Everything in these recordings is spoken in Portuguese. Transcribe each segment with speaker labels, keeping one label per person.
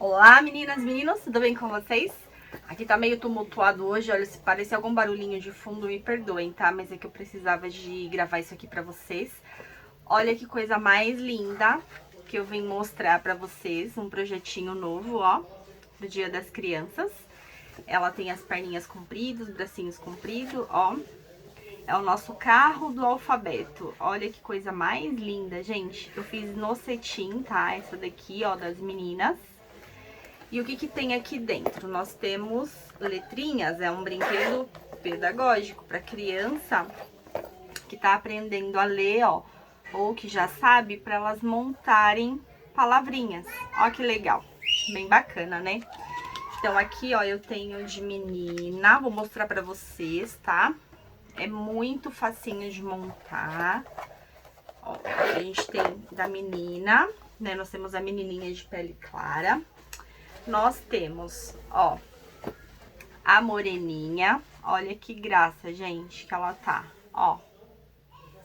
Speaker 1: Olá, meninas, meninos, tudo bem com vocês? Aqui tá meio tumultuado hoje, olha, se parecer algum barulhinho de fundo, me perdoem, tá? Mas é que eu precisava de gravar isso aqui pra vocês. Olha que coisa mais linda que eu vim mostrar pra vocês, um projetinho novo, ó, do Dia das Crianças. Ela tem as perninhas compridas, os bracinhos compridos, ó. É o nosso carro do alfabeto. Olha que coisa mais linda, gente. Eu fiz no cetim, tá? Essa daqui, ó, das meninas. E o que que tem aqui dentro? Nós temos letrinhas, é um brinquedo pedagógico para criança que tá aprendendo a ler, ó, ou que já sabe, para elas montarem palavrinhas. Ó que legal, bem bacana, né? Então aqui, ó, eu tenho de menina, vou mostrar para vocês, tá? É muito facinho de montar. Ó, a gente tem da menina, né? Nós temos a menininha de pele clara. Nós temos, ó, a moreninha. Olha que graça, gente, que ela tá. Ó,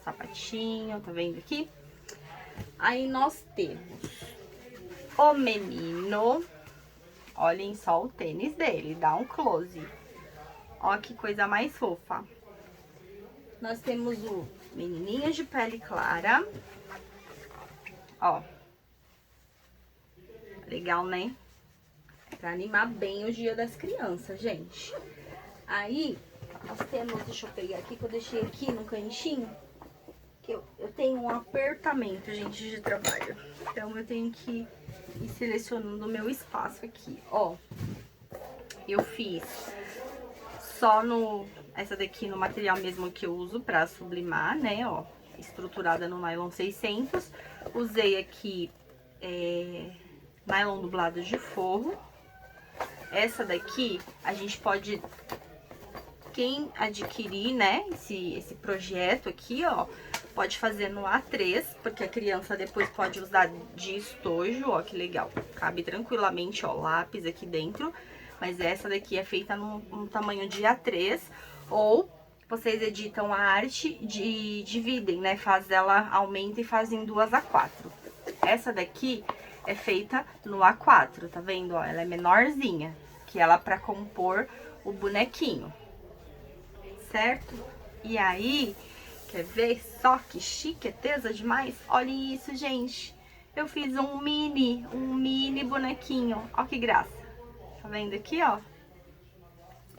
Speaker 1: sapatinho, tá vendo aqui? Aí nós temos o menino. Olhem só o tênis dele, dá um close. Ó que coisa mais fofa. Nós temos o menininho de pele clara. Ó. Legal, né? Pra animar bem o Dia das Crianças, gente. Aí, nós temos, deixa eu pegar aqui, que eu deixei aqui no cantinho, que eu tenho um apertamento, gente, de trabalho. Então, eu tenho que ir selecionando o meu espaço aqui, ó. Eu fiz só essa daqui no material mesmo que eu uso pra sublimar, né, ó. Estruturada no nylon 600. Usei aqui nylon dublado de forro. Essa daqui, a gente pode, quem adquirir, né, esse projeto aqui, ó, pode fazer no A3, porque a criança depois pode usar de estojo, ó, que legal. Cabe tranquilamente, ó, lápis aqui dentro, mas essa daqui é feita num tamanho de A3, ou vocês editam a arte, dividem, né, faz ela, aumenta e faz em 2 A4. Essa daqui é feita no A4, tá vendo? Ó, ela é menorzinha, que ela pra compor o bonequinho, certo? E aí, quer ver só que chiqueteza demais? Olha isso, gente. Eu fiz um mini bonequinho. Ó que graça. Tá vendo aqui, ó?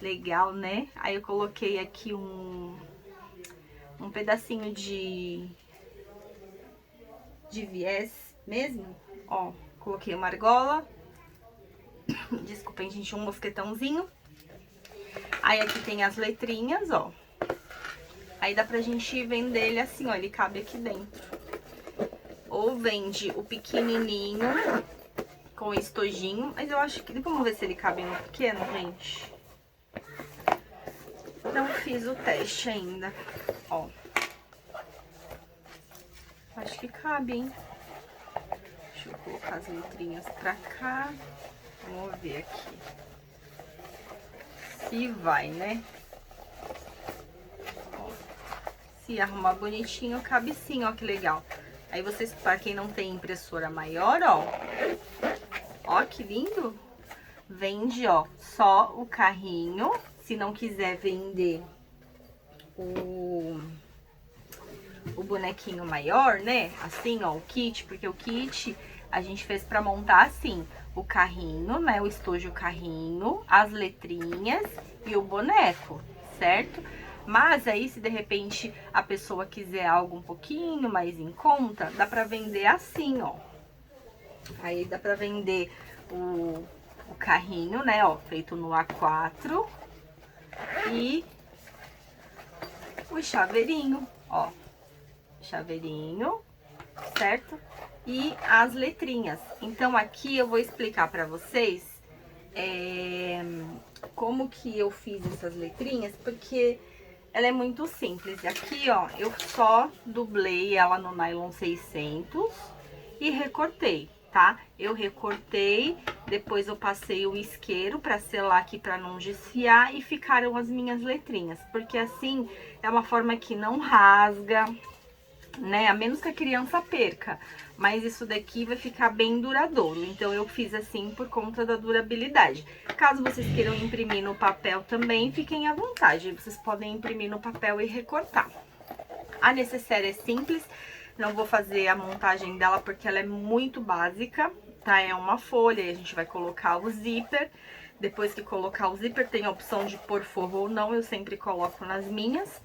Speaker 1: Legal, né? Aí eu coloquei aqui um pedacinho de viés mesmo, ó, coloquei uma argola. Desculpem, gente, um mosquetãozinho. Aí aqui tem as letrinhas, ó. Aí dá pra gente vender ele assim, ó, ele cabe aqui dentro. Ou vende o pequenininho com estojinho, mas eu acho que... Vamos ver se ele cabe no pequeno, gente. Não fiz o teste ainda, ó. Acho que cabe, hein? Deixa eu colocar as letrinhas pra cá. Vamos ver aqui. Se vai, né? Ó, se arrumar bonitinho, cabe sim, ó, que legal. Aí vocês, pra quem não tem impressora maior, ó. Ó, que lindo. Vende, ó, só o carrinho. Se não quiser vender o bonequinho maior, né? Assim, ó, o kit, porque o kit a gente fez pra montar assim, o carrinho, né? O estojo carrinho, as letrinhas e o boneco, certo? Mas aí, se de repente a pessoa quiser algo um pouquinho mais em conta, dá pra vender assim, ó. Aí dá pra vender o carrinho, né, ó, feito no A4 e o chaveirinho, ó. Chaveirinho, certo? E as letrinhas. Então, aqui eu vou explicar pra vocês como que eu fiz essas letrinhas, porque ela é muito simples. Aqui, ó, eu só dublei ela no nylon 600 e recortei, tá? Eu recortei, depois eu passei o isqueiro pra selar aqui, pra não desfiar, e ficaram as minhas letrinhas, porque assim é uma forma que não rasga, né? A menos que a criança perca. mas isso daqui vai ficar bem duradouro. Então, eu fiz assim por conta da durabilidade. Caso vocês queiram imprimir no papel também, fiquem à vontade. Vocês podem imprimir no papel e recortar. A necessaire é simples, não vou fazer a montagem dela porque ela é muito básica, tá? É uma folha e a gente vai colocar o zíper. Depois que colocar o zíper, tem a opção de pôr forro ou não, eu sempre coloco nas minhas.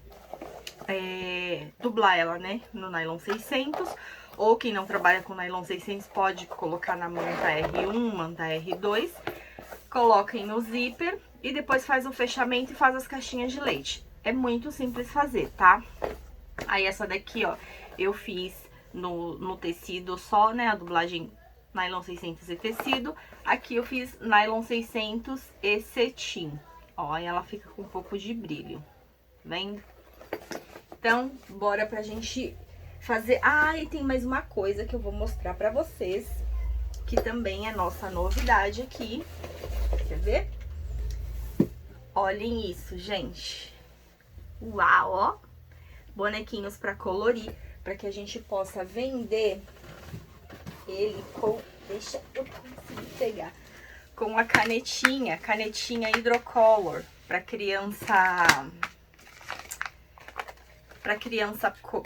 Speaker 1: Dublar ela, né, no nylon 600, ou quem não trabalha com nylon 600 pode colocar na manta R1, manta R2, coloquem no zíper e depois faz o fechamento e faz as caixinhas de leite. É muito simples fazer, tá? Aí essa daqui, ó, eu fiz no tecido só, né, a dublagem nylon 600 e tecido. Aqui eu fiz nylon 600 e cetim, ó, e ela fica com um pouco de brilho, vendo? Então, bora pra gente fazer... Ah, e tem mais uma coisa que eu vou mostrar pra vocês, que também é nossa novidade aqui. Quer ver? Olhem isso, gente. Uau, ó. Bonequinhos pra colorir, pra que a gente possa vender ele com... Deixa eu conseguir pegar. Com a canetinha hidrocolor, pra criança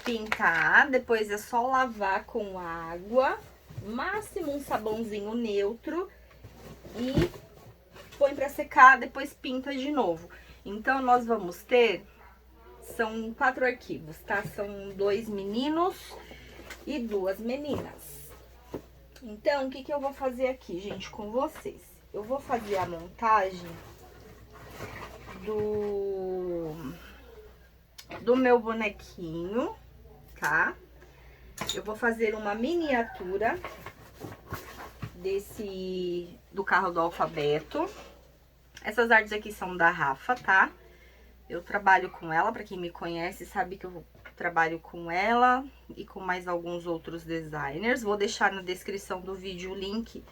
Speaker 1: pintar. Depois é só lavar com água, máximo um sabãozinho neutro e põe pra secar, depois pinta de novo. Então, nós vamos ter, são 4 arquivos, tá? São 2 meninos e 2 meninas. Então, o que que eu vou fazer aqui, gente, com vocês? Eu vou fazer a montagem do meu bonequinho, tá? Eu vou fazer uma miniatura do carro do alfabeto. Essas artes aqui são da Rafa, tá? Eu trabalho com ela, pra quem me conhece sabe que eu trabalho com ela e com mais alguns outros designers. Vou deixar na descrição do vídeo o link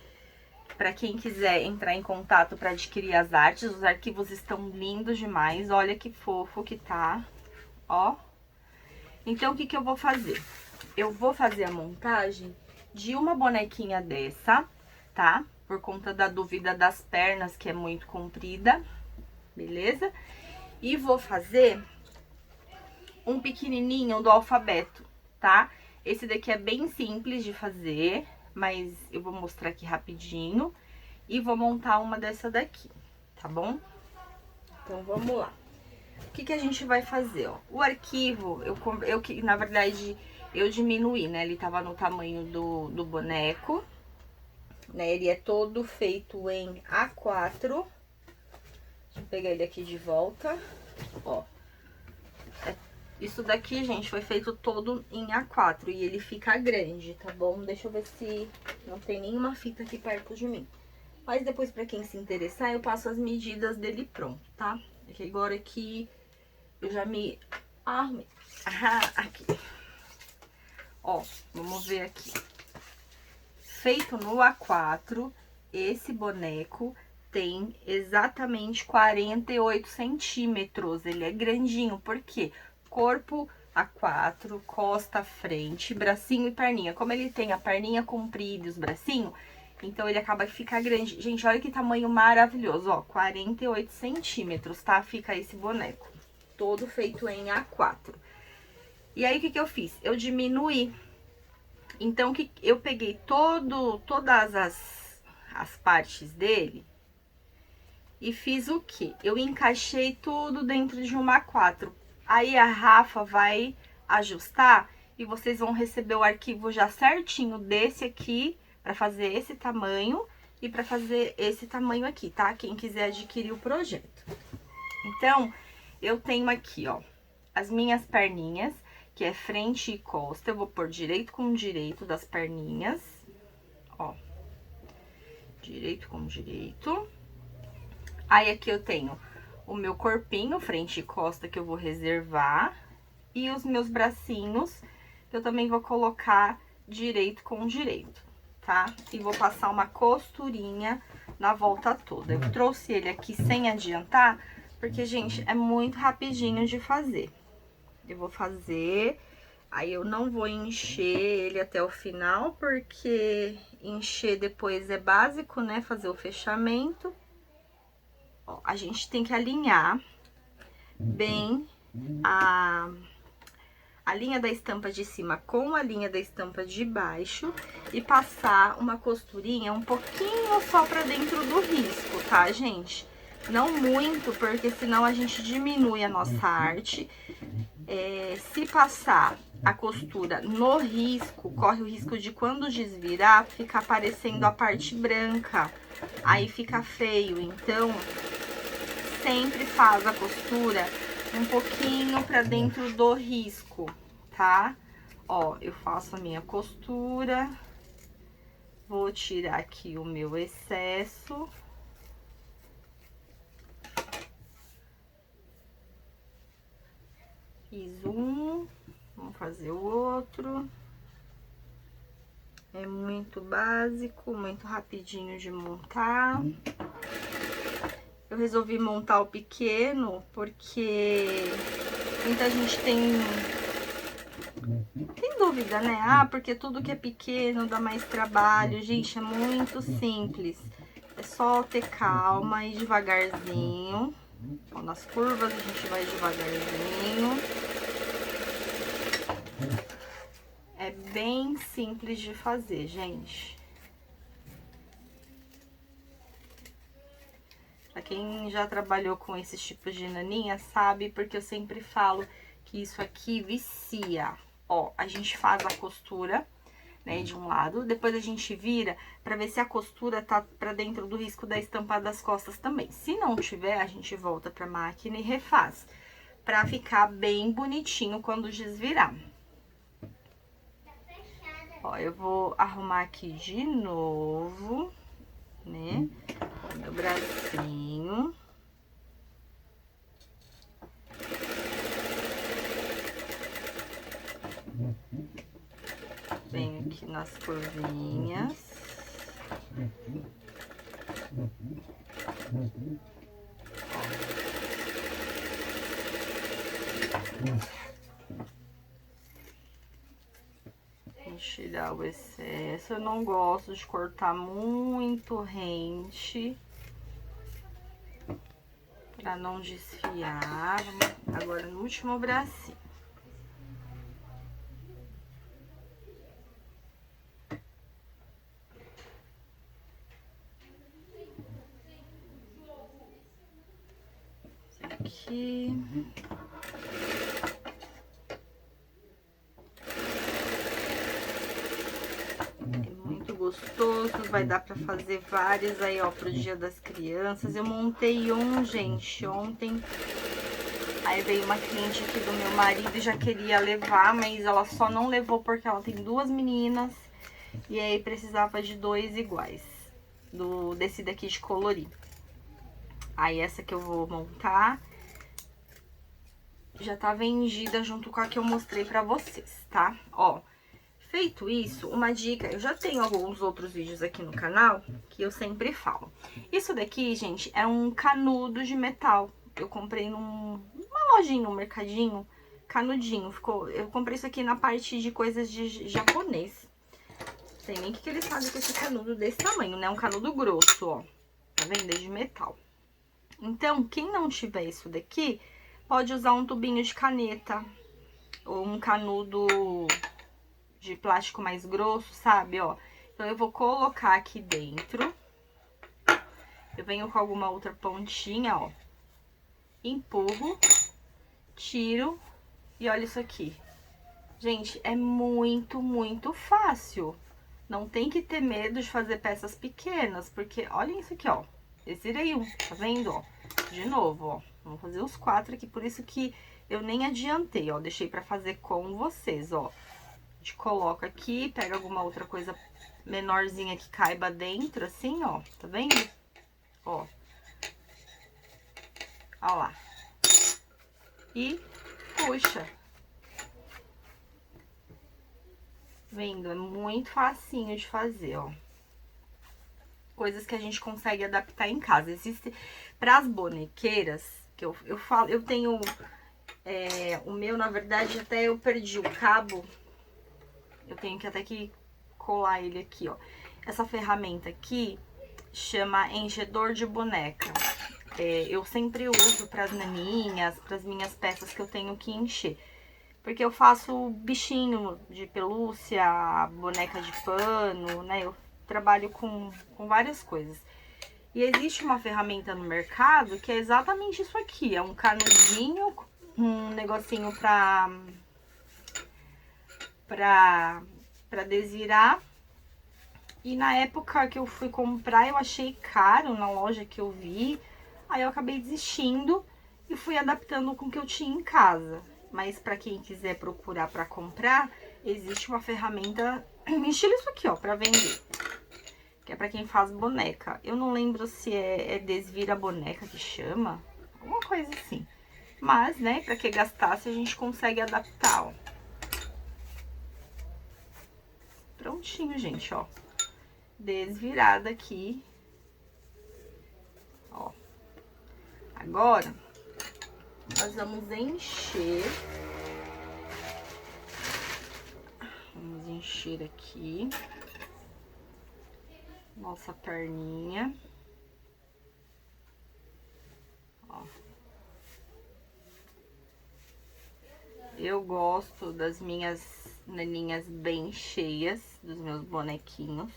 Speaker 1: pra quem quiser entrar em contato pra adquirir as artes. Os arquivos estão lindos demais, olha que fofo que tá, ó. Então, o que que eu vou fazer? Eu vou fazer a montagem de uma bonequinha dessa, tá? Por conta da dúvida das pernas, que é muito comprida, beleza? E vou fazer um pequenininho do alfabeto, tá? Esse daqui é bem simples de fazer, mas eu vou mostrar aqui rapidinho. E vou montar uma dessa daqui, tá bom? Então, vamos lá. O que que a gente vai fazer, ó? O arquivo, na verdade, eu diminuí, né? Ele tava no tamanho do boneco, né? Ele é todo feito em A4. Deixa eu pegar ele aqui de volta, ó. Isso daqui, gente, foi feito todo em A4 e ele fica grande, tá bom? Deixa eu ver se não tem nenhuma fita aqui perto de mim. Mas depois, pra quem se interessar, eu passo as medidas dele pronto, tá? É que agora aqui eu já me arrumei. Aqui. Ó, vamos ver aqui. Feito no A4, esse boneco tem exatamente 48 centímetros. Ele é grandinho, por quê? Corpo A4, costa à frente, bracinho e perninha. Como ele tem a perninha comprida e os bracinhos, então ele acaba de ficar grande. Gente, olha que tamanho maravilhoso, ó, 48 centímetros, tá? Fica esse boneco, todo feito em A4. E aí, o que que eu fiz? Eu diminuí. Então, eu peguei todas as partes dele e fiz o quê? Eu encaixei tudo dentro de uma A4. Aí a Rafa vai ajustar e vocês vão receber o arquivo já certinho desse aqui, pra fazer esse tamanho e pra fazer esse tamanho aqui, tá? Quem quiser adquirir o projeto. Então, eu tenho aqui, ó, as minhas perninhas, que é frente e costa. Eu vou pôr direito com direito das perninhas, ó. Direito com direito. Aí, aqui eu tenho o meu corpinho, frente e costa, que eu vou reservar. E os meus bracinhos, que eu também vou colocar direito com direito, tá? E vou passar uma costurinha na volta toda. Eu trouxe ele aqui sem adiantar, porque, gente, é muito rapidinho de fazer. Eu vou fazer Aí eu não vou encher ele até o final, porque encher depois é básico, né? Fazer o fechamento. Ó, a gente tem que alinhar bem a linha da estampa de cima com a linha da estampa de baixo e passar uma costurinha um pouquinho só pra dentro do risco, tá, gente? Não muito, porque senão a gente diminui a nossa arte. Se passar a costura no risco, corre o risco de quando desvirar, ficar aparecendo a parte branca. Aí fica feio, então sempre faz a costura um pouquinho pra dentro do risco, tá? Ó, eu faço a minha costura, vou tirar aqui o meu excesso. Fiz um, vamos fazer o outro. É muito básico, muito rapidinho de montar. Eu resolvi montar o pequeno porque muita gente tem dúvida, né? Ah, porque tudo que é pequeno dá mais trabalho. Gente, é muito simples. É só ter calma e devagarzinho. Ó, nas curvas a gente vai devagarzinho. É bem simples de fazer, gente. Pra quem já trabalhou com esses tipos de naninha, sabe, porque eu sempre falo que isso aqui vicia. Ó, a gente faz a costura, né, de um lado, depois a gente vira pra ver se a costura tá pra dentro do risco da estampa das costas também. Se não tiver, a gente volta pra máquina e refaz, pra ficar bem bonitinho quando desvirar. Ó, eu vou arrumar aqui de novo, né, meu bracinho. Venho aqui nas curvinhas. Vou tirar o excesso. Eu não gosto de cortar muito rente, pra não desfiar. Vamos agora no último bracinho. Aqui. É muito gostoso, vai dar pra fazer vários aí, ó, pro Dia das Crianças. Eu montei um, gente, ontem. Aí veio uma cliente aqui do meu marido e já queria levar, mas ela só não levou porque ela tem duas meninas. E aí precisava de dois iguais, desse daqui de colorir. Aí essa que eu vou montar já tá vendida junto com a que eu mostrei pra vocês, tá? Ó, feito isso, uma dica, eu já tenho alguns outros vídeos aqui no canal que eu sempre falo. Isso daqui, gente, é um canudo de metal. Eu comprei numa lojinha, um mercadinho, canudinho. Eu comprei isso aqui na parte de coisas de japonês. Não sei nem o que eles fazem com esse canudo desse tamanho, né? Um canudo grosso, ó. Tá vendo? É de metal. Então, quem não tiver isso daqui, pode usar um tubinho de caneta ou um canudo de plástico mais grosso, sabe, ó. Então, eu vou colocar aqui dentro. Eu venho com alguma outra pontinha, ó. Empurro, tiro e olha isso aqui. Gente, é muito, muito fácil. Não tem que ter medo de fazer peças pequenas, porque olha isso aqui, ó. Eu tirei um, tá vendo, ó? De novo, ó. Vamos fazer os 4 aqui, por isso que eu nem adiantei, ó. Deixei pra fazer com vocês, ó. A gente coloca aqui, pega alguma outra coisa menorzinha que caiba dentro, assim, ó. Tá vendo? Ó. Ó lá. E puxa. Vendo? É muito facinho de fazer, ó. Coisas que a gente consegue adaptar em casa. Existe, para as bonequeiras, que eu falo, eu tenho O meu, na verdade, até eu perdi o cabo. Eu tenho que até que colar ele aqui, ó. Essa ferramenta aqui chama enchedor de boneca. Eu sempre uso para as naninhas, para as minhas peças que eu tenho que encher. Porque eu faço bichinho de pelúcia, boneca de pano, né? Eu trabalho com várias coisas. E existe uma ferramenta no mercado que é exatamente isso aqui. É um canudinho, um negocinho pra desvirar. E na época que eu fui comprar, eu achei caro na loja que eu vi. Aí eu acabei desistindo e fui adaptando com o que eu tinha em casa. Mas pra quem quiser procurar pra comprar, existe uma ferramenta estilo isso aqui, ó, pra vender. Que é pra quem faz boneca. Eu não lembro se é desvira boneca que chama. Alguma coisa assim. Mas, né, pra que gastar se a gente consegue adaptar, ó. Prontinho, gente, ó. Desvirada aqui. Ó. Agora, nós vamos encher. Vamos encher aqui. Nossa perninha. Ó. Eu gosto das minhas naninhas bem cheias, dos meus bonequinhos.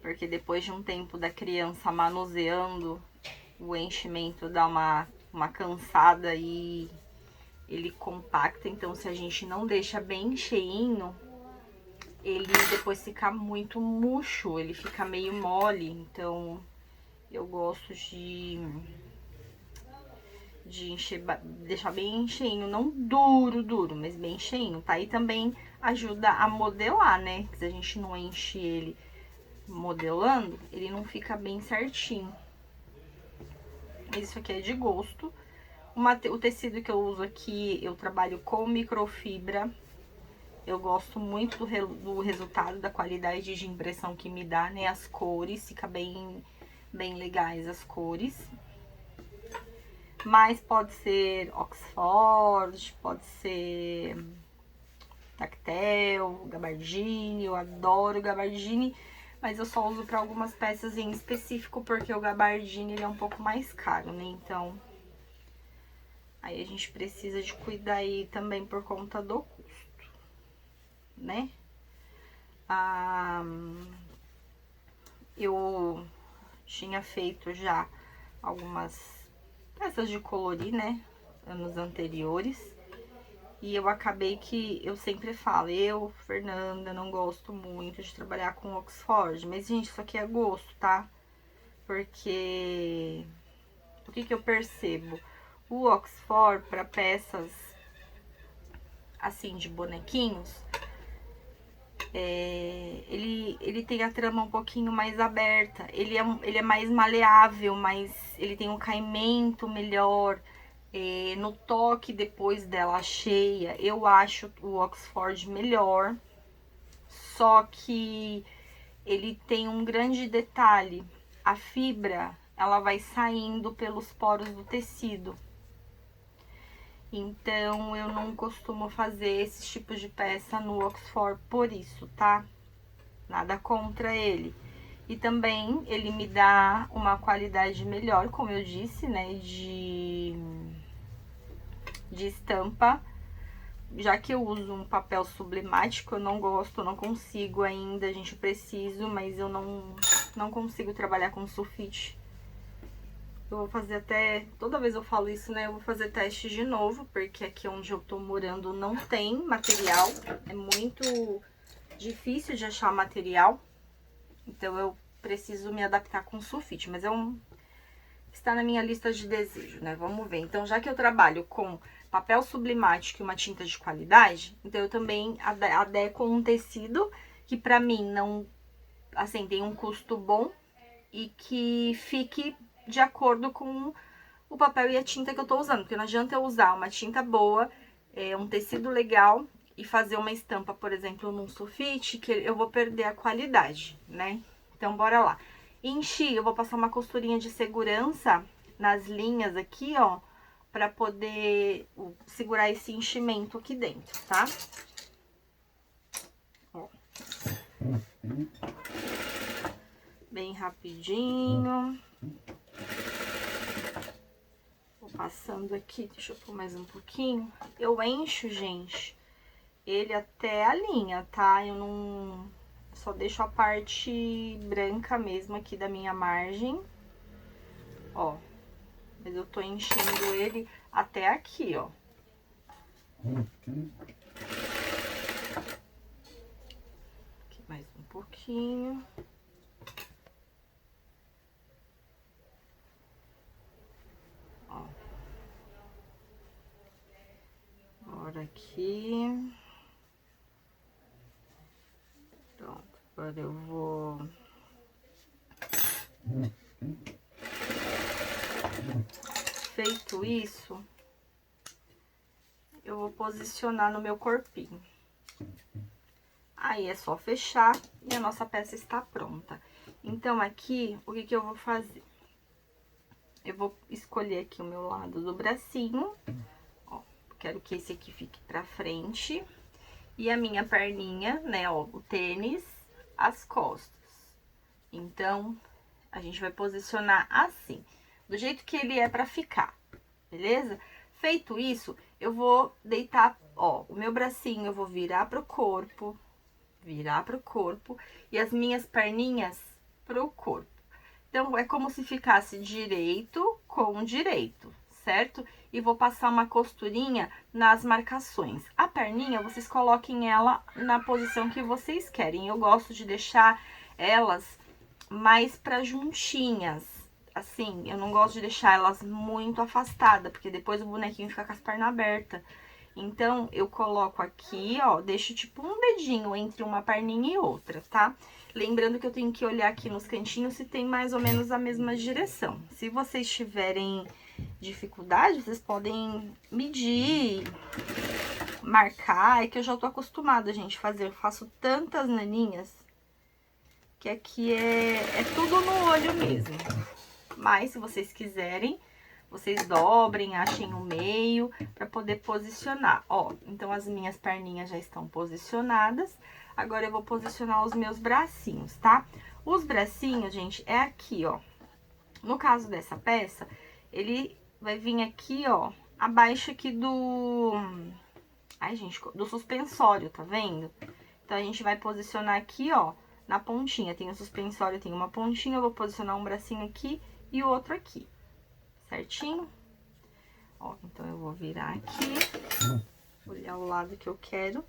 Speaker 1: Porque depois de um tempo da criança manuseando, o enchimento dá uma cansada e ele compacta. Então, se a gente não deixa bem cheinho, ele depois fica muito murcho, ele fica meio mole. Então, eu gosto de encher, deixar bem cheinho, não duro, mas bem cheinho, tá? E também ajuda a modelar, né? Se a gente não enche ele modelando, ele não fica bem certinho. Isso aqui é de gosto. O tecido que eu uso aqui, eu trabalho com microfibra. Eu gosto muito do resultado, da qualidade de impressão que me dá, né? As cores, fica bem legais as cores. Mas pode ser Oxford, pode ser Tactel, gabardine. Eu adoro gabardine, mas eu só uso para algumas peças em específico, porque o gabardine ele é um pouco mais caro, né? Então, aí a gente precisa de cuidar aí também por conta do custo, né? Eu tinha feito já algumas peças de colorir, né? Anos anteriores. E eu acabei que, eu sempre falo, Fernanda, não gosto muito de trabalhar com Oxford. Mas, gente, isso aqui é gosto, tá? Porque, o que eu percebo? O Oxford, para peças, assim, de bonequinhos, ele tem a trama um pouquinho mais aberta. Ele é mais maleável, ele tem um caimento melhor. No toque depois dela cheia, eu acho o Oxford melhor. Só que ele tem um grande detalhe. A fibra, ela vai saindo pelos poros do tecido. Então, eu não costumo fazer esses tipos de peça no Oxford por isso, tá? Nada contra ele. E também, ele me dá uma qualidade melhor, como eu disse, né? De estampa. Já que eu uso um papel sublimático, eu não gosto, não consigo ainda. A gente precisa, mas eu não consigo trabalhar com sulfite. Eu vou fazer até, toda vez eu falo isso, né? Eu vou fazer teste de novo, porque aqui onde eu tô morando não tem material. É muito difícil de achar material. Então eu preciso me adaptar com sulfite, mas está na minha lista de desejo, né? Vamos ver. Então, já que eu trabalho com papel sublimático e uma tinta de qualidade, então eu também adequo um tecido que pra mim não, assim, tem um custo bom e que fique de acordo com o papel e a tinta que eu tô usando. Porque não adianta eu usar uma tinta boa, um tecido legal e fazer uma estampa, por exemplo, num sulfite, que eu vou perder a qualidade, né? Então, bora lá. Enchi, eu vou passar uma costurinha de segurança nas linhas aqui, ó, pra poder segurar esse enchimento aqui dentro, tá? Ó. Bem rapidinho. Vou passando aqui, deixa eu pôr mais um pouquinho. Eu encho, gente, ele até a linha, tá? Eu não... Só deixo a parte branca mesmo aqui da minha margem. Ó. Mas eu tô enchendo ele até aqui, ó. Aqui mais um pouquinho. Ó. Agora aqui. Pronto. Agora eu vou... Feito isso, eu vou posicionar no meu corpinho. Aí é só fechar e a nossa peça está pronta. Então, aqui, o que que eu vou fazer? Eu vou escolher aqui o meu lado do bracinho, ó, quero que esse aqui fique pra frente. E a minha perninha, né, ó, o tênis, as costas. Então, a gente vai posicionar assim, do jeito que ele é pra ficar, beleza? Feito isso, eu vou deitar, ó, o meu bracinho eu vou virar pro corpo, e as minhas perninhas pro corpo. Então, é como se ficasse direito com direito, certo? E vou passar uma costurinha nas marcações. A perninha, vocês coloquem ela na posição que vocês querem. Eu gosto de deixar elas mais pra juntinhas. Assim, eu não gosto de deixar elas muito afastadas, porque depois o bonequinho fica com as pernas abertas. Então, eu coloco aqui, ó, deixo tipo um dedinho entre uma perninha e outra, tá? Lembrando que eu tenho que olhar aqui nos cantinhos se tem mais ou menos a mesma direção. Se vocês tiverem dificuldade, vocês podem medir, marcar. É que eu já tô acostumada, gente, fazer. Eu faço tantas naninhas que aqui é tudo no olho mesmo. Mas, se vocês quiserem, vocês dobrem, achem o meio pra poder posicionar. Ó, então as minhas perninhas já estão posicionadas. Agora eu vou posicionar os meus bracinhos, tá? Os bracinhos, gente, é aqui, ó. No caso dessa peça, ele vai vir aqui, ó, abaixo aqui do... Ai, gente, do suspensório, tá vendo? Então, a gente vai posicionar aqui, ó, na pontinha. Tem o suspensório, tem uma pontinha, eu vou posicionar um bracinho aqui e o outro aqui. Certinho? Ó, então eu vou virar aqui, olhar o lado que eu quero,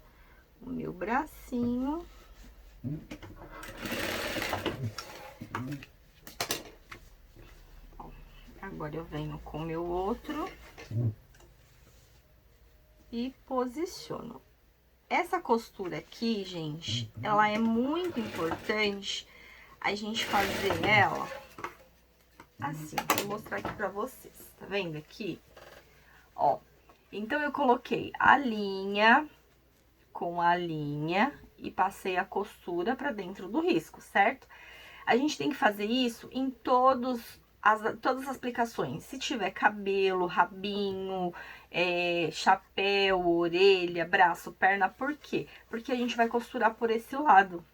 Speaker 1: o meu bracinho. Ó, agora eu venho com o meu outro e posiciono. Essa costura aqui, gente, ela é muito importante a gente fazer ela assim. Vou mostrar aqui pra vocês, tá vendo aqui? Ó, então eu coloquei a linha com a linha e passei a costura pra dentro do risco, certo? A gente tem que fazer isso em todas as aplicações. Se tiver cabelo, rabinho, chapéu, orelha, braço, perna, por quê? Porque a gente vai costurar por esse lado.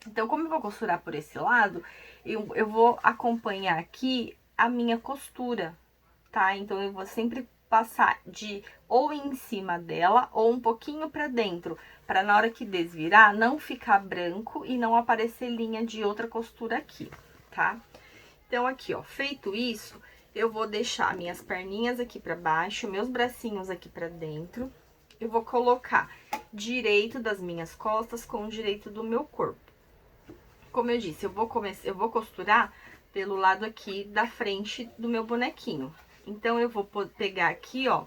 Speaker 1: Então, como eu vou costurar por esse lado, eu vou acompanhar aqui a minha costura, tá? Então, eu vou sempre passar ou em cima dela ou um pouquinho pra dentro, pra na hora que desvirar não ficar branco e não aparecer linha de outra costura aqui, tá? Então, aqui, ó, feito isso, eu vou deixar minhas perninhas aqui pra baixo, meus bracinhos aqui pra dentro. Eu vou colocar direito das minhas costas com o direito do meu corpo. Como eu disse, eu vou costurar pelo lado aqui da frente do meu bonequinho. Então, eu vou pegar aqui, ó,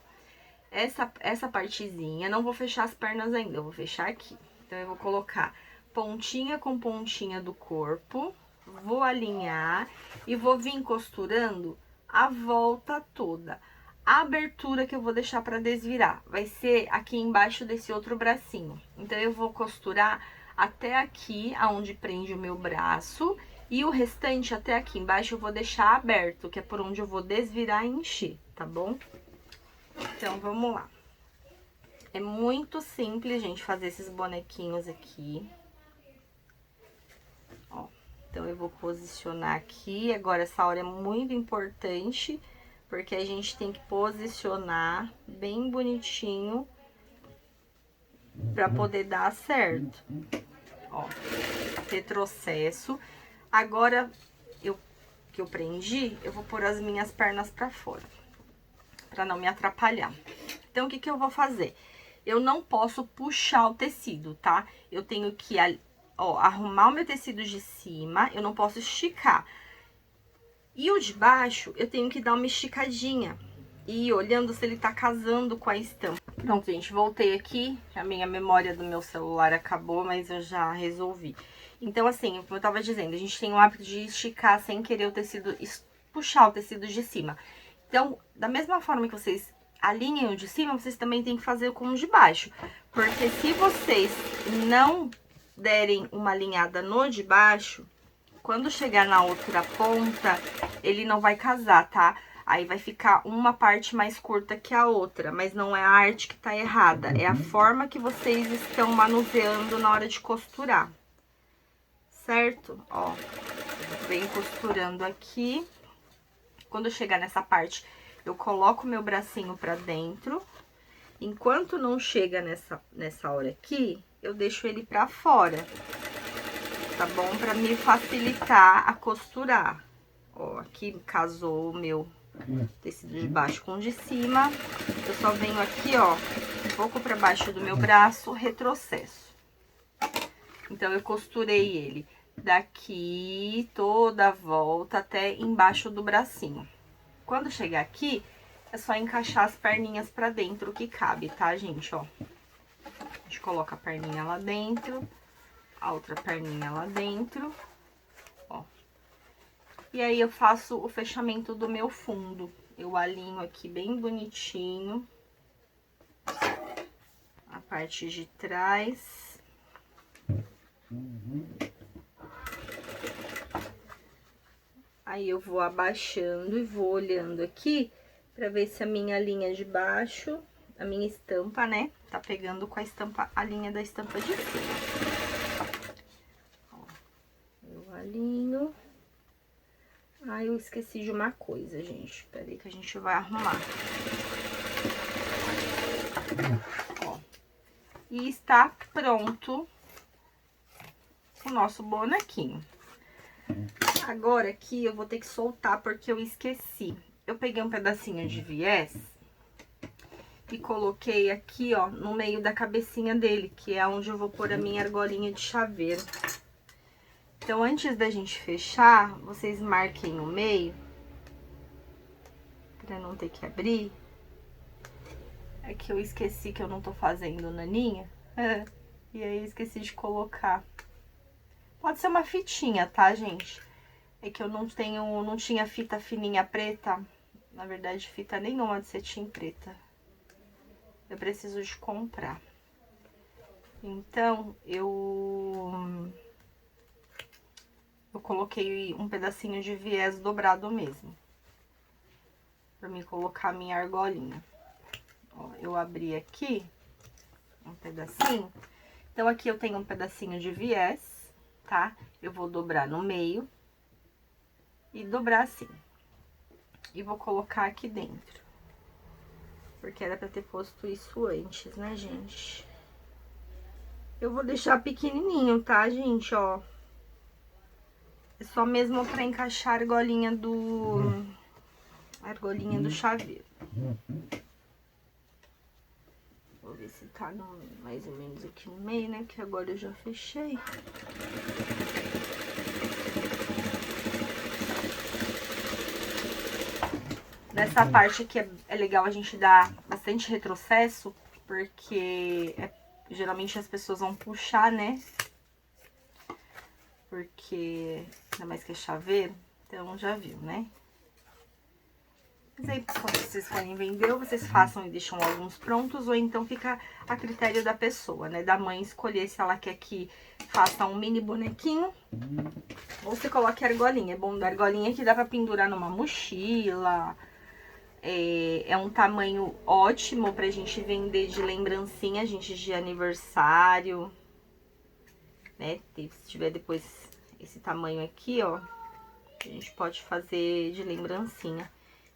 Speaker 1: essa partezinha, não vou fechar as pernas ainda, eu vou fechar aqui. Então, eu vou colocar pontinha com pontinha do corpo, vou alinhar e vou vir costurando a volta toda. A abertura que eu vou deixar pra desvirar vai ser aqui embaixo desse outro bracinho. Então, eu vou costurar até aqui, aonde prende o meu braço, e o restante até aqui embaixo eu vou deixar aberto, que é por onde eu vou desvirar e encher, tá bom? Então, vamos lá. É muito simples, gente, fazer esses bonequinhos aqui. Ó, então, eu vou posicionar aqui. Agora, essa hora é muito importante, porque a gente tem que posicionar bem bonitinho pra poder dar certo. Ó, retrocesso. Agora, que eu prendi, eu vou pôr as minhas pernas pra fora, pra não me atrapalhar. Então, o que que eu vou fazer? Eu não posso puxar o tecido, tá? Eu tenho que, ó, arrumar o meu tecido de cima, eu não posso esticar. E o de baixo, eu tenho que dar uma esticadinha e ir olhando se ele tá casando com a estampa. Pronto, gente, voltei aqui. A minha memória do meu celular acabou, mas eu já resolvi. Então, assim, como eu tava dizendo, a gente tem o hábito de esticar sem querer o tecido, puxar o tecido de cima. Então, da mesma forma que vocês alinhem o de cima, vocês também tem que fazer com o de baixo. Porque se vocês não derem uma alinhada no de baixo, quando chegar na outra ponta, ele não vai casar, tá? Aí vai ficar uma parte mais curta que a outra, mas não é a arte que tá errada, é a forma que vocês estão manuseando na hora de costurar. Certo? Ó, venho costurando aqui. Quando chegar nessa parte, eu coloco o meu bracinho pra dentro. Enquanto não chega nessa hora aqui, eu deixo ele pra fora, tá bom? Pra me facilitar a costurar. Ó, aqui casou o meu tecido de baixo com o de cima. Eu só venho aqui, ó, um pouco pra baixo do meu braço, retrocesso. Então, eu costurei ele daqui toda a volta até embaixo do bracinho. Quando chegar aqui, é só encaixar as perninhas pra dentro que cabe, tá, gente? Ó, a gente coloca a perninha lá dentro, a outra perninha lá dentro, ó. E aí, eu faço o fechamento do meu fundo. Eu alinho aqui bem bonitinho a parte de trás. Aí, eu vou abaixando e vou olhando aqui pra ver se a minha linha de baixo, a minha estampa, né, tá pegando com a estampa, a linha da estampa de cima. Ó, eu alinho. Ah, eu esqueci de uma coisa, gente. Peraí que a gente vai arrumar. Ó, e está pronto o nosso bonequinho. Agora aqui eu vou ter que soltar porque eu esqueci. Eu peguei um pedacinho de viés e coloquei aqui, ó, no meio da cabecinha dele, que é onde eu vou pôr a minha argolinha de chaveiro. Então, antes da gente fechar, vocês marquem no meio, pra não ter que abrir. É que eu esqueci que eu não tô fazendo naninha, e aí eu esqueci de colocar. Pode ser uma fitinha, tá, gente? É que eu não tinha fita fininha preta, na verdade, fita nenhuma de cetim preta. Eu preciso de comprar. Então, eu coloquei um pedacinho de viés dobrado mesmo, pra mim colocar a minha argolinha. Ó, eu abri aqui um pedacinho. Então, aqui eu tenho um pedacinho de viés, tá? Eu vou dobrar no meio e dobrar assim. E vou colocar aqui dentro. Porque era pra ter posto isso antes, né, gente? Eu vou deixar pequenininho, tá, gente? Ó. É só mesmo pra encaixar a argolinha do chaveiro. Vou ver se tá mais ou menos aqui no meio, né? Que agora eu já fechei. Nessa parte aqui é legal a gente dar bastante retrocesso, porque geralmente as pessoas vão puxar, né? Porque ainda mais que é chaveiro, então já viu, né? Mas aí, quando vocês forem vender, vocês façam e deixam alguns prontos, ou então fica a critério da pessoa, né? Da mãe escolher se ela quer que faça um mini bonequinho, ou você coloque a argolinha. É bom da argolinha que dá pra pendurar numa mochila, É um tamanho ótimo pra gente vender de lembrancinha, gente, de aniversário, né? Se tiver depois esse tamanho aqui, ó, a gente pode fazer de lembrancinha.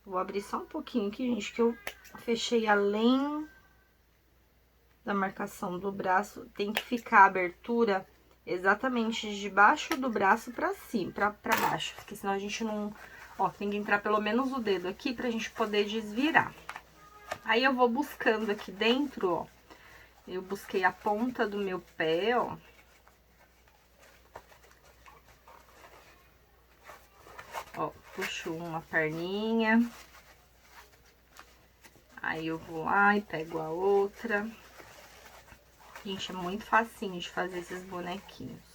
Speaker 1: Vou abrir só um pouquinho aqui, gente, que eu fechei além da marcação do braço. Tem que ficar a abertura exatamente de baixo do braço pra cima, pra baixo, porque senão a gente não... Ó, tem que entrar pelo menos o dedo aqui pra gente poder desvirar. Aí eu vou buscando aqui dentro, ó. Eu busquei a ponta do meu pé, ó. Ó, puxo uma perninha. Aí eu vou lá e pego a outra. Gente, é muito facinho de fazer esses bonequinhos.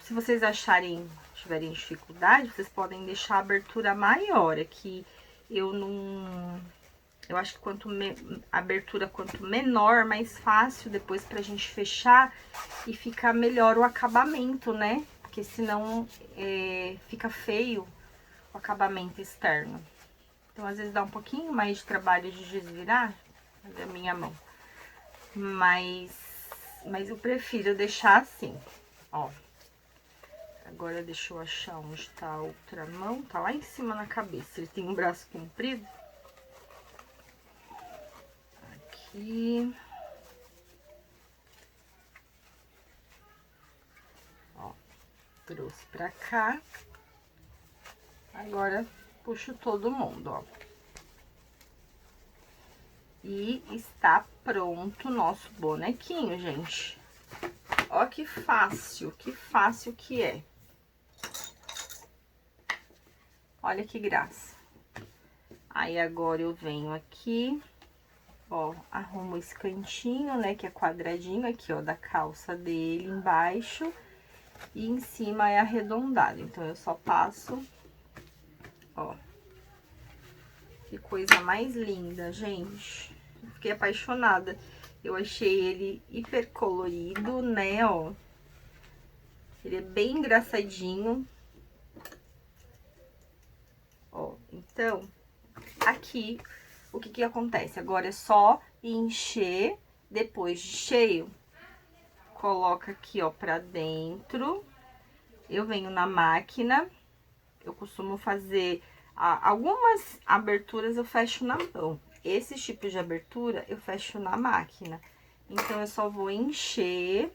Speaker 1: Se vocês tiverem dificuldade, vocês podem deixar a abertura maior. Aqui eu não... Eu acho que a abertura quanto menor, mais fácil depois pra gente fechar e fica melhor o acabamento, né? Porque senão fica feio o acabamento externo. Então, às vezes dá um pouquinho mais de trabalho de desvirar da minha mão. Mas eu prefiro deixar assim, ó. Agora deixa eu achar onde tá a outra mão. Tá lá em cima na cabeça. Ele tem um braço comprido. Aqui. Ó, trouxe pra cá. Agora, puxo todo mundo, ó. E está pronto o nosso bonequinho, gente. Ó que fácil que é. Olha que graça. Aí, agora eu venho aqui, ó, arrumo esse cantinho, né, que é quadradinho aqui, ó, da calça dele embaixo. E em cima é arredondado, então eu só passo, ó. Que coisa mais linda, gente. Fiquei apaixonada. Eu achei ele hiper colorido, né, ó. Ele é bem engraçadinho. Ó, então, aqui, o que que acontece? Agora é só encher, depois de cheio, coloca aqui, ó, pra dentro. Eu venho na máquina, eu costumo fazer... algumas aberturas eu fecho na mão. Esses tipos de abertura eu fecho na máquina. Então, eu só vou encher,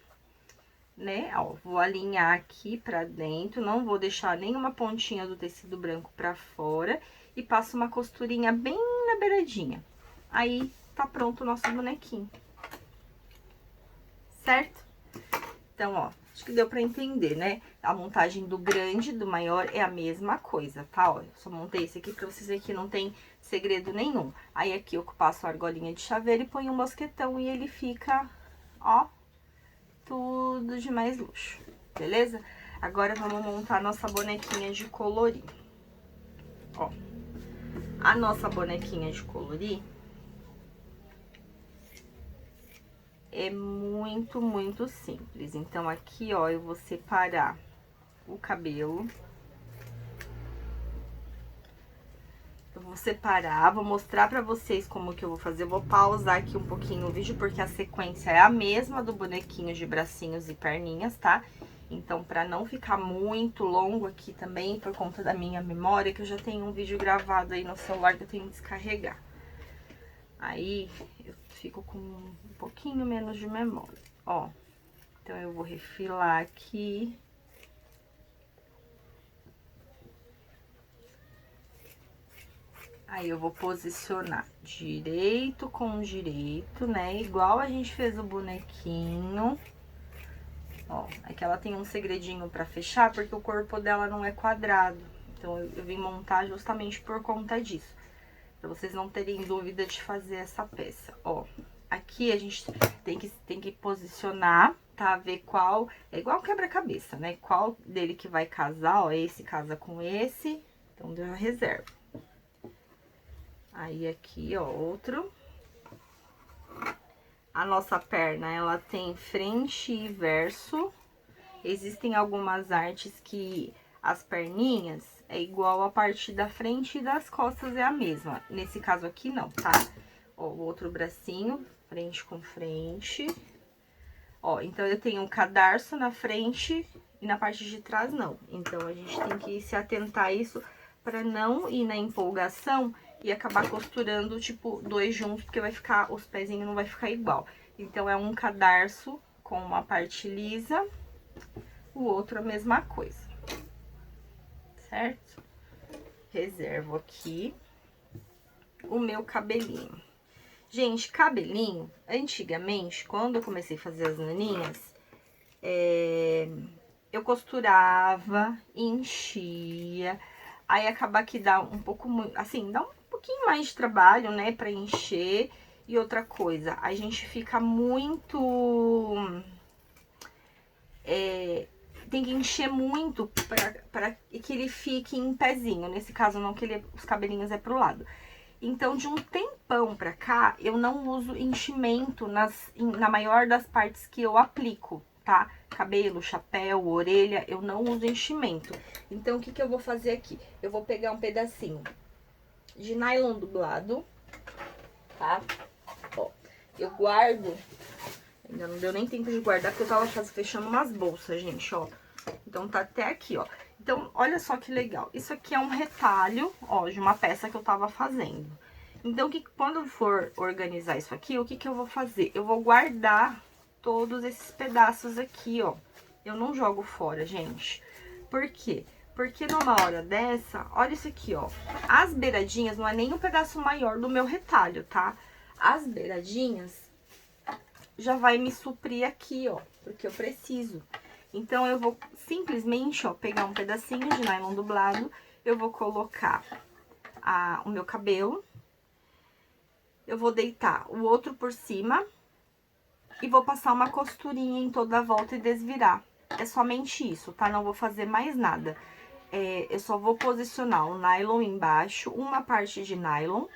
Speaker 1: né? Ó, vou alinhar aqui pra dentro, não vou deixar nenhuma pontinha do tecido branco pra fora. E passo uma costurinha bem na beiradinha. Aí, tá pronto o nosso bonequinho. Certo? Então, ó, acho que deu pra entender, né? A montagem do grande e do maior é a mesma coisa, tá? Ó, eu só montei esse aqui pra vocês verem que não tem segredo nenhum. Aí, aqui eu passo a argolinha de chaveiro e ponho um mosquetão e ele fica, ó, tudo de mais luxo, beleza? Agora, vamos montar a nossa bonequinha de colorir. Ó, a nossa bonequinha de colorir é muito, muito simples. Então, aqui, ó, eu vou separar o cabelo. Eu vou separar, vou mostrar pra vocês como que eu vou fazer. Eu vou pausar aqui um pouquinho o vídeo, porque a sequência é a mesma do bonequinho de bracinhos e perninhas, tá? Então, pra não ficar muito longo aqui também, por conta da minha memória, que eu já tenho um vídeo gravado aí no celular que eu tenho que descarregar. Aí, eu fico com um pouquinho menos de memória, ó. Então, eu vou refilar aqui. Aí, eu vou posicionar direito com direito, né? Igual a gente fez o bonequinho. Ó, é que ela tem um segredinho pra fechar, porque o corpo dela não é quadrado. Então, eu vim montar justamente por conta disso. Pra vocês não terem dúvida de fazer essa peça, ó. Aqui a gente tem que posicionar, tá? Ver qual... É igual quebra-cabeça, né? Qual dele que vai casar, ó. Esse casa com esse, então deu a reserva. Aí, aqui, ó, outro. A nossa perna, ela tem frente e verso. Existem algumas artes que as perninhas é igual a parte da frente e das costas é a mesma. Nesse caso aqui não, tá? Ó, o outro bracinho, frente com frente. Ó, então eu tenho um cadarço na frente e na parte de trás não. Então a gente tem que se atentar a isso pra não ir na empolgação e acabar costurando, tipo, dois juntos, porque vai ficar, os pezinhos não vai ficar igual. Então, é um cadarço com uma parte lisa, o outro a mesma coisa, certo? Reservo aqui o meu cabelinho. Gente, cabelinho, antigamente, quando eu comecei a fazer as naninhas, eu costurava, enchia, aí acaba que dá um pouco, assim, dá um pouquinho mais de trabalho, né, pra encher. E outra coisa, a gente fica muito... tem que encher muito pra que ele fique em pezinho. Nesse caso, não, que os cabelinhos é pro lado. Então, de um tempão pra cá, eu não uso enchimento na maior das partes que eu aplico, tá? Cabelo, chapéu, orelha, eu não uso enchimento. Então, o que que eu vou fazer aqui? Eu vou pegar um pedacinho de nylon dublado, tá? Ó, eu guardo, ainda não deu nem tempo de guardar, porque eu tava fechando umas bolsas, gente, ó. Então, tá até aqui, ó. Então, olha só que legal. Isso aqui é um retalho, ó, de uma peça que eu tava fazendo. Então, quando eu for organizar isso aqui, o que que eu vou fazer? Eu vou guardar todos esses pedaços aqui, ó. Eu não jogo fora, gente. Por quê? Porque numa hora dessa, olha isso aqui, ó. As beiradinhas, não é nem o pedaço maior do meu retalho, tá? As beiradinhas já vai me suprir aqui, ó, porque eu preciso. Então, eu vou simplesmente, ó, pegar um pedacinho de nylon dublado, eu vou colocar o meu cabelo, eu vou deitar o outro por cima e vou passar uma costurinha em toda a volta e desvirar. É somente isso, tá? Não vou fazer mais nada. Eu só vou posicionar o nylon embaixo, uma parte de nylon,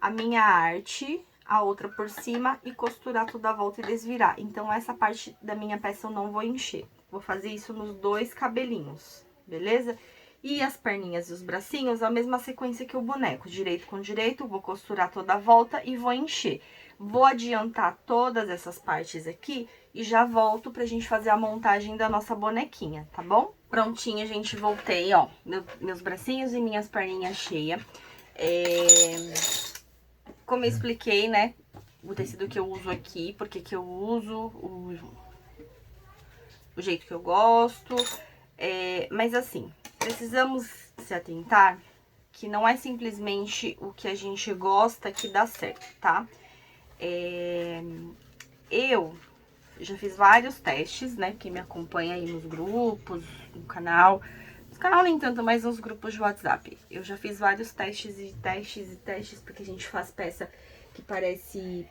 Speaker 1: a minha arte, a outra por cima e costurar toda a volta e desvirar. Então, essa parte da minha peça eu não vou encher. Vou fazer isso nos dois cabelinhos, beleza? E as perninhas e os bracinhos, a mesma sequência que o boneco. Direito com direito, vou costurar toda a volta e vou encher. Vou adiantar todas essas partes aqui e já volto pra gente fazer a montagem da nossa bonequinha, tá bom? Prontinho, gente, voltei, ó, meus bracinhos e minhas perninhas cheias. Como eu expliquei, né, o tecido que eu uso aqui, porque que eu uso, o jeito que eu gosto. Mas assim, precisamos se atentar que não é simplesmente o que a gente gosta que dá certo, tá? Eu já fiz vários testes, né? Quem me acompanha aí nos grupos, no canal. No canal nem tanto, mas nos grupos de WhatsApp. Eu já fiz vários testes e testes e testes, porque a gente faz peça que parece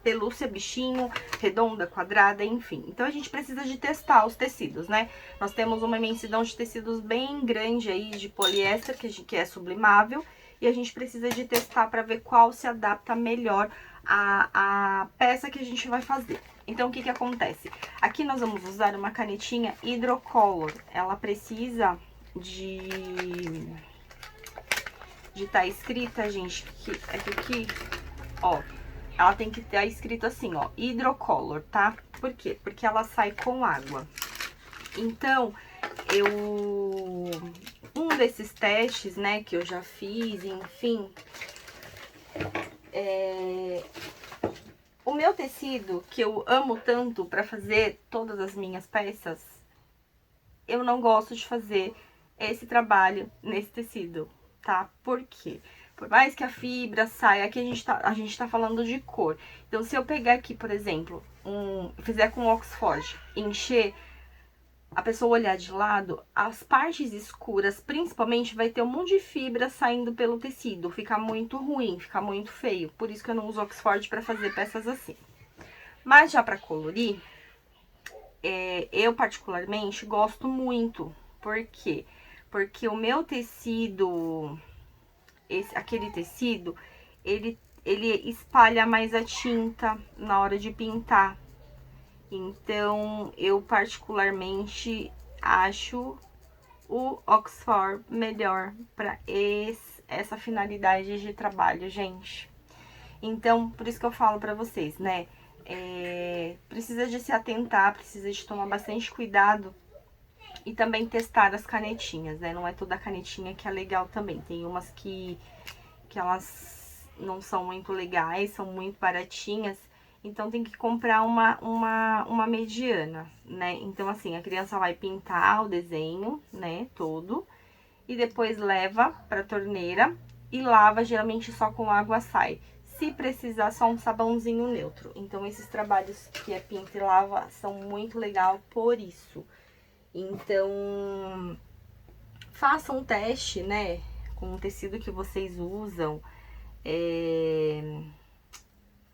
Speaker 1: pelúcia, bichinho, redonda, quadrada, enfim. Então, a gente precisa de testar os tecidos, né? Nós temos uma imensidão de tecidos bem grande aí de poliéster, que é sublimável, e a gente precisa de testar para ver qual se adapta melhor à peça que a gente vai fazer. Então, o que que acontece? Aqui nós vamos usar uma canetinha hidrocolor. Ela precisa de estar escrita, gente, que aqui, ó, ela tem que estar escrito assim, ó, hidrocolor, tá? Por quê? Porque ela sai com água. Então, um desses testes, né, que eu já fiz, enfim, o meu tecido, que eu amo tanto pra fazer todas as minhas peças, eu não gosto de fazer esse trabalho nesse tecido, tá? Por quê? Por mais que a fibra saia, aqui a gente tá falando de cor. Então, se eu pegar aqui, por exemplo, fizer com Oxford, encher, a pessoa olhar de lado, as partes escuras, principalmente, vai ter um monte de fibra saindo pelo tecido. Fica muito ruim, fica muito feio. Por isso que eu não uso Oxford pra fazer peças assim. Mas já pra colorir, eu particularmente gosto muito. Por quê? Porque o meu tecido, aquele tecido, ele espalha mais a tinta na hora de pintar. Então, eu particularmente acho o Oxford melhor para essa finalidade de trabalho, gente. Então, por isso que eu falo pra vocês, né? Precisa de se atentar, precisa de tomar bastante cuidado e também testar as canetinhas, né? Não é toda canetinha que é legal também. Tem umas que elas não são muito legais, são muito baratinhas. Então, tem que comprar uma mediana, né? Então, assim, a criança vai pintar o desenho, né, todo. E depois leva pra torneira e lava, geralmente só com água sai. Se precisar, só um sabãozinho neutro. Então, esses trabalhos que é pinta e lava são muito legal por isso. Então, façam um teste, né, com o tecido que vocês usam.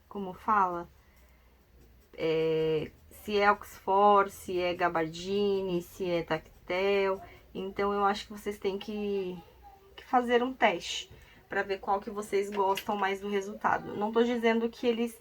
Speaker 1: Como fala? Se é Oxford, se é gabardine, se é tactel. Então, eu acho que vocês têm que fazer um teste para ver qual que vocês gostam mais do resultado. Não tô dizendo que eles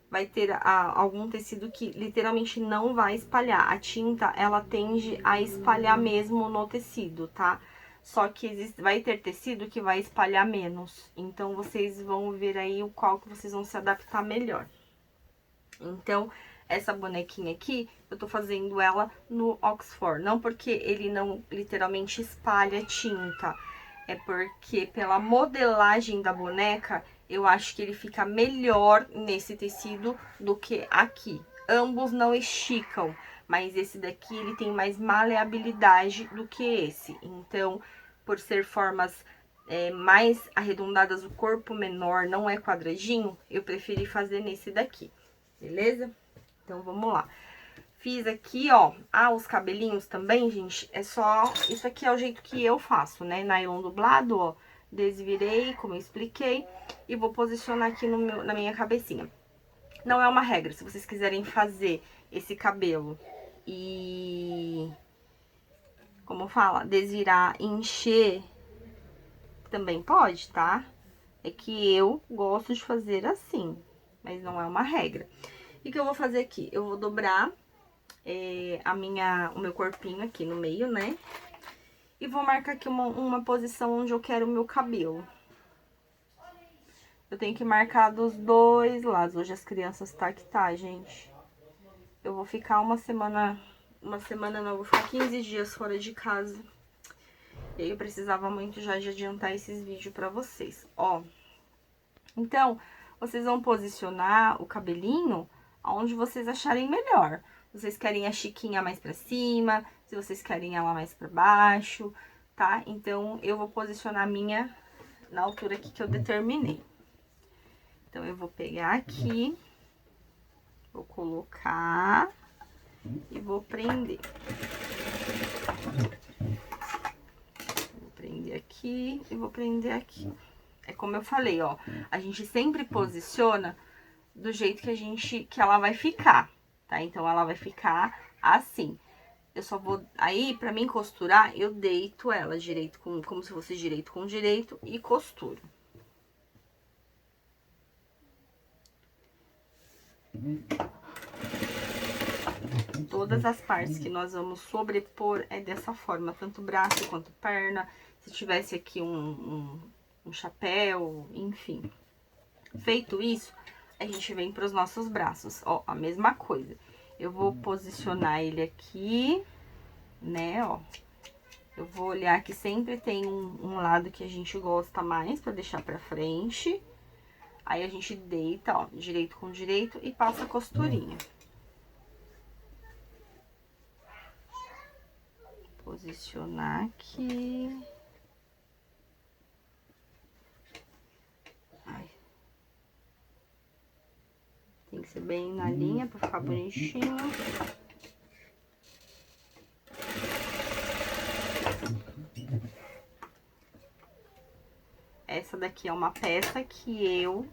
Speaker 1: vai ter algum tecido que literalmente não vai espalhar. A tinta, ela tende a espalhar mesmo no tecido, tá? Só que vai ter tecido que vai espalhar menos. Então, vocês vão ver aí o qual que vocês vão se adaptar melhor. Então, essa bonequinha aqui, eu tô fazendo ela no Oxford. Não porque ele não literalmente espalha tinta, é porque pela modelagem da boneca, eu acho que ele fica melhor nesse tecido do que aqui. Ambos não esticam, mas esse daqui, ele tem mais maleabilidade do que esse. Então, por ser formas mais arredondadas, o corpo menor, não é quadradinho, eu preferi fazer nesse daqui. Beleza? Então, vamos lá. Fiz aqui, ó, os cabelinhos também, gente, é só... Isso aqui é o jeito que eu faço, né? Nylon dublado, ó, desvirei, como eu expliquei, e vou posicionar aqui na minha cabecinha. Não é uma regra, se vocês quiserem fazer esse cabelo e... Como fala? Desvirar e encher, também pode, tá? É que eu gosto de fazer assim, mas não é uma regra. E o que eu vou fazer aqui? Eu vou dobrar o meu corpinho aqui no meio, né? E vou marcar aqui uma posição onde eu quero o meu cabelo. Eu tenho que marcar dos dois lados. Hoje as crianças tá que tá, gente. Eu vou ficar uma semana não, eu vou ficar 15 dias fora de casa. E aí eu precisava muito já de adiantar esses vídeos pra vocês, ó. Então, vocês vão posicionar o cabelinho aonde vocês acharem melhor. Vocês querem a chiquinha mais pra cima, se vocês querem ela mais pra baixo, tá? Então, eu vou posicionar a minha na altura aqui que eu determinei. Então, eu vou pegar aqui, vou colocar e vou prender. Vou prender aqui e vou prender aqui. É como eu falei, ó, a gente sempre posiciona do jeito que ela vai ficar, tá? Então, ela vai ficar assim. Eu só vou... Aí, pra mim costurar, eu deito ela direito, como se fosse direito com direito e costuro. Todas as partes que nós vamos sobrepor é dessa forma, tanto braço quanto perna. Se tivesse aqui um chapéu, enfim. Feito isso, a gente vem para os nossos braços, ó, a mesma coisa. Eu vou posicionar ele aqui, né, ó. Eu vou olhar que sempre tem um lado que a gente gosta mais para deixar pra frente. Aí a gente deita, ó, direito com direito e passa a costurinha. Posicionar aqui. Ai. Tem que ser bem na linha pra ficar bonitinho. Essa daqui é uma peça que eu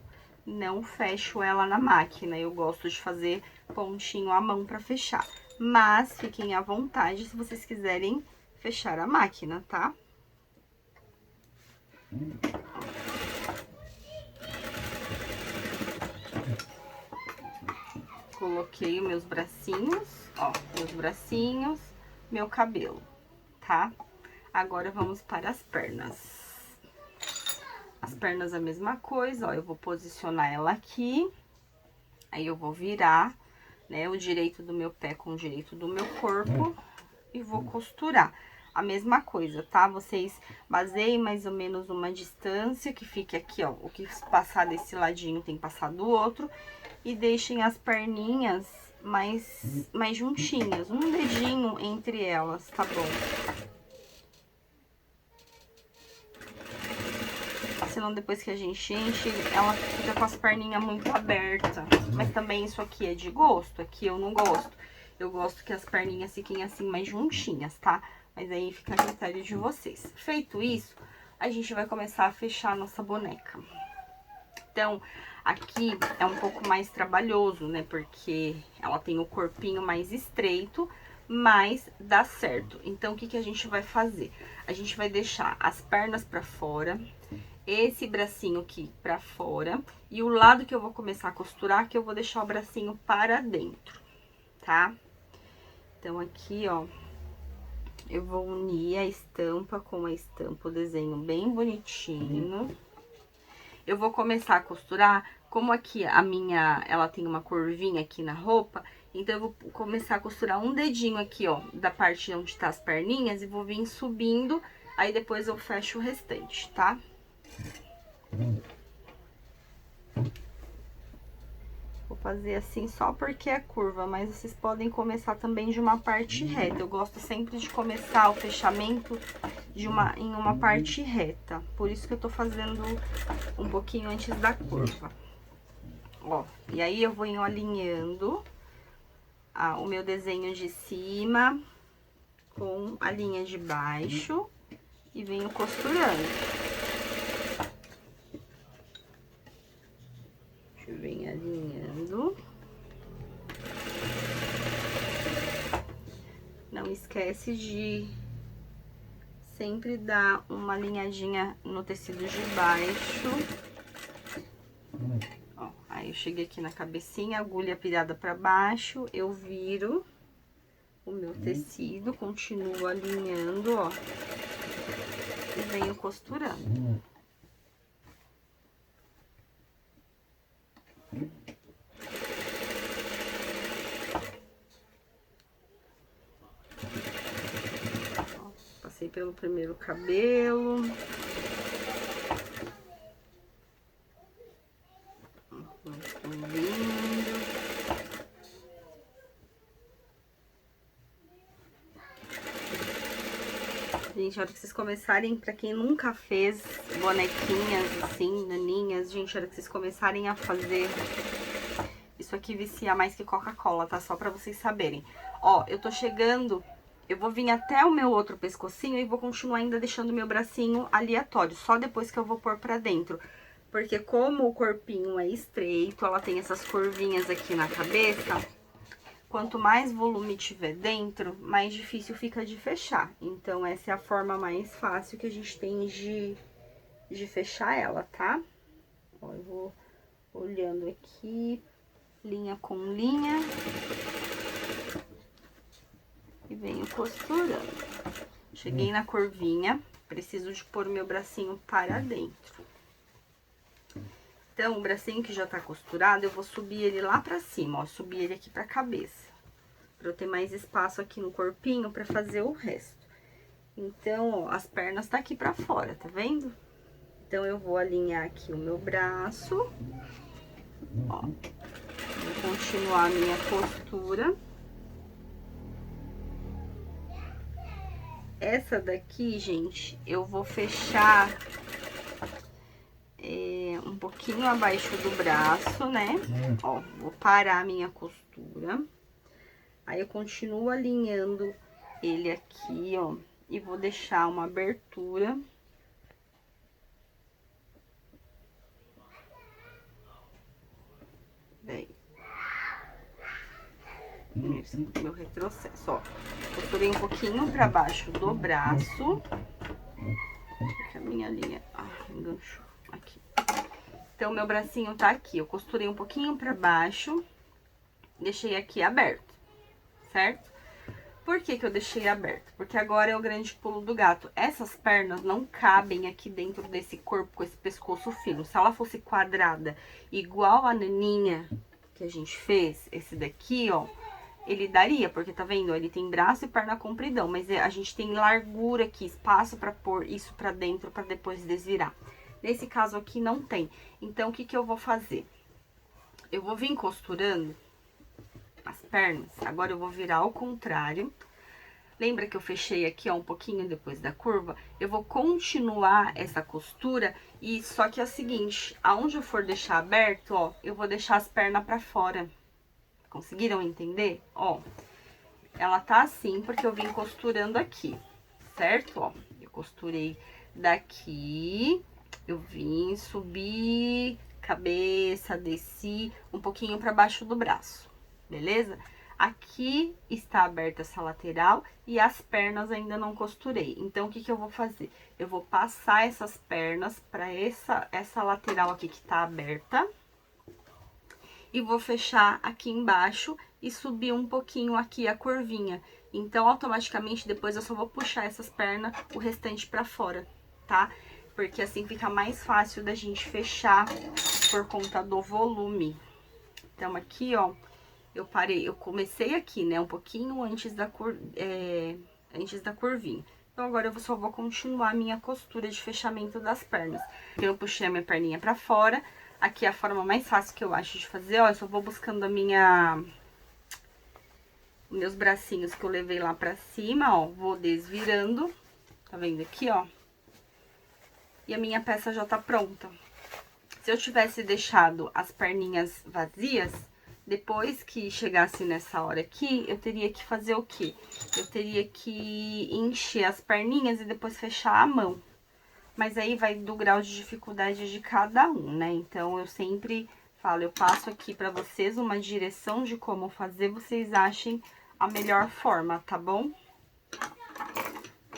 Speaker 1: não fecho ela na máquina. Eu gosto de fazer pontinho à mão pra fechar. Mas fiquem à vontade se vocês quiserem fechar a máquina, tá? Coloquei os meus bracinhos, ó, meus bracinhos. meu cabelo, tá? Agora, vamos para as pernas. As pernas a mesma coisa, ó, eu vou posicionar ela aqui, aí eu vou virar, né, o direito do meu pé com o direito do meu corpo e vou costurar. A mesma coisa, tá? Vocês baseiem mais ou menos uma distância que fique aqui, ó, o que passar desse ladinho tem que passar do outro e deixem as perninhas mais juntinhas, um dedinho entre elas, tá bom? Senão depois que a gente enche, ela fica com as perninhas muito abertas. Mas também isso aqui é de gosto, aqui eu não gosto. Eu gosto que as perninhas fiquem assim mais juntinhas, tá? Mas aí fica a critério de vocês. Feito isso, a gente vai começar a fechar a nossa boneca. Então, aqui é um pouco mais trabalhoso, né? Porque ela tem o corpinho mais estreito, mas dá certo. Então, o que que a gente vai fazer? A gente vai deixar as pernas pra fora, esse bracinho aqui pra fora, e o lado que eu vou começar a costurar, que eu vou deixar o bracinho para dentro, tá? Então, aqui, ó, eu vou unir a estampa com a estampa, o desenho bem bonitinho. Eu vou começar a costurar, como aqui ela tem uma curvinha aqui na roupa, então eu vou começar a costurar um dedinho aqui, ó, da parte onde tá as perninhas, e vou vir subindo, aí depois eu fecho o restante, tá? Vou fazer assim só porque é curva, mas vocês podem começar também de uma parte reta. Eu gosto sempre de começar o fechamento em uma parte reta. Por isso que eu tô fazendo um pouquinho antes da curva. Ó, e aí eu vou alinhando o meu desenho de cima com a linha de baixo e venho costurando. Vem alinhando. Não esquece de sempre dar uma alinhadinha no tecido de baixo. Ó, aí eu cheguei aqui na cabecinha, agulha virada pra baixo, eu viro o meu tecido, continuo alinhando, ó, e venho costurando. Passei pelo primeiro cabelo. Muito lindo. Gente, a hora que vocês começarem, pra quem nunca fez bonequinhas assim, naninhas, gente, a hora que vocês começarem a fazer, isso aqui vicia mais que Coca-Cola, tá? Só pra vocês saberem. Ó, eu tô chegando, eu vou vir até o meu outro pescocinho e vou continuar ainda deixando o meu bracinho aleatório, só depois que eu vou pôr pra dentro. Porque como o corpinho é estreito, ela tem essas curvinhas aqui na cabeça, quanto mais volume tiver dentro, mais difícil fica de fechar. Então, essa é a forma mais fácil que a gente tem de fechar ela, tá? Ó, eu vou olhando aqui, linha com linha. E venho costurando. Cheguei na curvinha, preciso de pôr o meu bracinho para dentro. Então, o bracinho que já tá costurado, eu vou subir ele lá pra cima, ó, subir ele aqui pra cabeça. Pra eu ter mais espaço aqui no corpinho pra fazer o resto. Então, ó, as pernas tá aqui pra fora, tá vendo? Então, eu vou alinhar aqui o meu braço. Ó, vou continuar a minha costura. Essa daqui, gente, eu vou fechar um pouquinho abaixo do braço, né? Ó, vou parar a minha costura. Aí eu continuo alinhando ele aqui, ó, e vou deixar uma abertura. Bem. Esse é o meu retrocesso, ó. Costurei um pouquinho pra baixo do braço. Porque a minha linha enganchou aqui. Então, meu bracinho tá aqui. Eu costurei um pouquinho pra baixo. Deixei aqui aberto, certo? Por que que eu deixei aberto? Porque agora é o grande pulo do gato. Essas pernas não cabem aqui dentro desse corpo com esse pescoço fino. Se ela fosse quadrada, igual a naninha que a gente fez, esse daqui, ó, ele daria, porque tá vendo? Ele tem braço e perna compridão, mas a gente tem largura aqui, espaço pra pôr isso pra dentro, pra depois desvirar. Nesse caso aqui não tem. Então, o que que eu vou fazer? Eu vou vir costurando as pernas. Agora eu vou virar ao contrário. Lembra que eu fechei aqui, ó, um pouquinho depois da curva? Eu vou continuar essa costura e só que é o seguinte, aonde eu for deixar aberto, ó, eu vou deixar as pernas pra fora. Conseguiram entender? Ó, ela tá assim porque eu vim costurando aqui, certo? Ó, eu costurei daqui, eu vim subir, cabeça, desci um pouquinho pra baixo do braço, beleza? Aqui está aberta essa lateral e as pernas ainda não costurei. Então, o que que eu vou fazer? Eu vou passar essas pernas pra essa lateral aqui que tá aberta. E vou fechar aqui embaixo e subir um pouquinho aqui a curvinha. Então, automaticamente, depois eu só vou puxar essas pernas, o restante pra fora, tá? Porque assim fica mais fácil da gente fechar por conta do volume. Então, aqui, ó, eu comecei aqui, né, um pouquinho antes da curvinha. Então, agora eu só vou continuar a minha costura de fechamento das pernas. Eu puxei a minha perninha pra fora. Aqui é a forma mais fácil que eu acho de fazer, ó, eu só vou buscando meus bracinhos que eu levei lá pra cima, ó, vou desvirando, tá vendo aqui, ó? E a minha peça já tá pronta. Se eu tivesse deixado as perninhas vazias, depois que chegasse nessa hora aqui, eu teria que fazer o quê? Eu teria que encher as perninhas e depois fechar a mão. Mas aí vai do grau de dificuldade de cada um, né? Então, eu sempre falo, eu passo aqui pra vocês uma direção de como fazer, vocês achem a melhor forma, tá bom?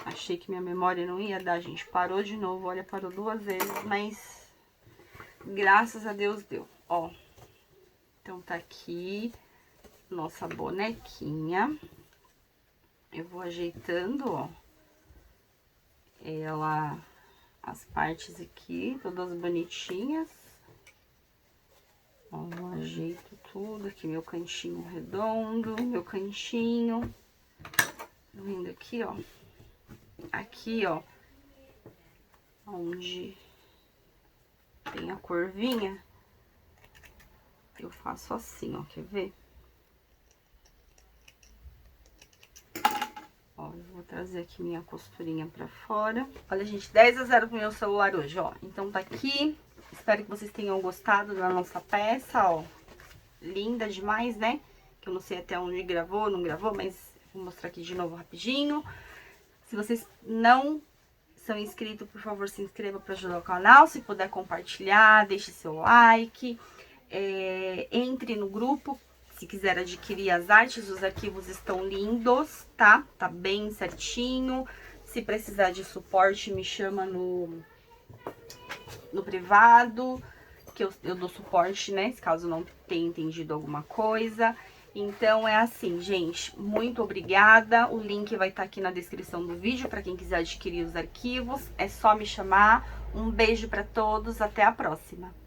Speaker 1: Achei que minha memória não ia dar, gente. Parou de novo, olha, parou 2 vezes, mas graças a Deus deu, ó. Então, tá aqui nossa bonequinha. Eu vou ajeitando, ó, ela... as partes aqui, todas bonitinhas. Ó, eu ajeito tudo aqui, meu cantinho redondo, meu cantinho. Tá vendo aqui, ó? Aqui, ó, onde tem a curvinha, eu faço assim, ó, quer ver? Ó, eu vou trazer aqui minha costurinha pra fora. Olha, gente, 10-0 pro meu celular hoje, ó. Então, tá aqui. Espero que vocês tenham gostado da nossa peça, ó. Linda demais, né? Que eu não sei até onde gravou, não gravou, mas vou mostrar aqui de novo rapidinho. Se vocês não são inscritos, por favor, se inscreva pra ajudar o canal. Se puder compartilhar, deixe seu like. Entre no grupo. Se quiser adquirir as artes, os arquivos estão lindos, tá? Tá bem certinho. Se precisar de suporte, me chama no privado, que eu dou suporte, né? Caso não tenha entendido alguma coisa. Então, é assim, gente. Muito obrigada. O link vai estar aqui na descrição do vídeo para quem quiser adquirir os arquivos. É só me chamar. Um beijo para todos. Até a próxima.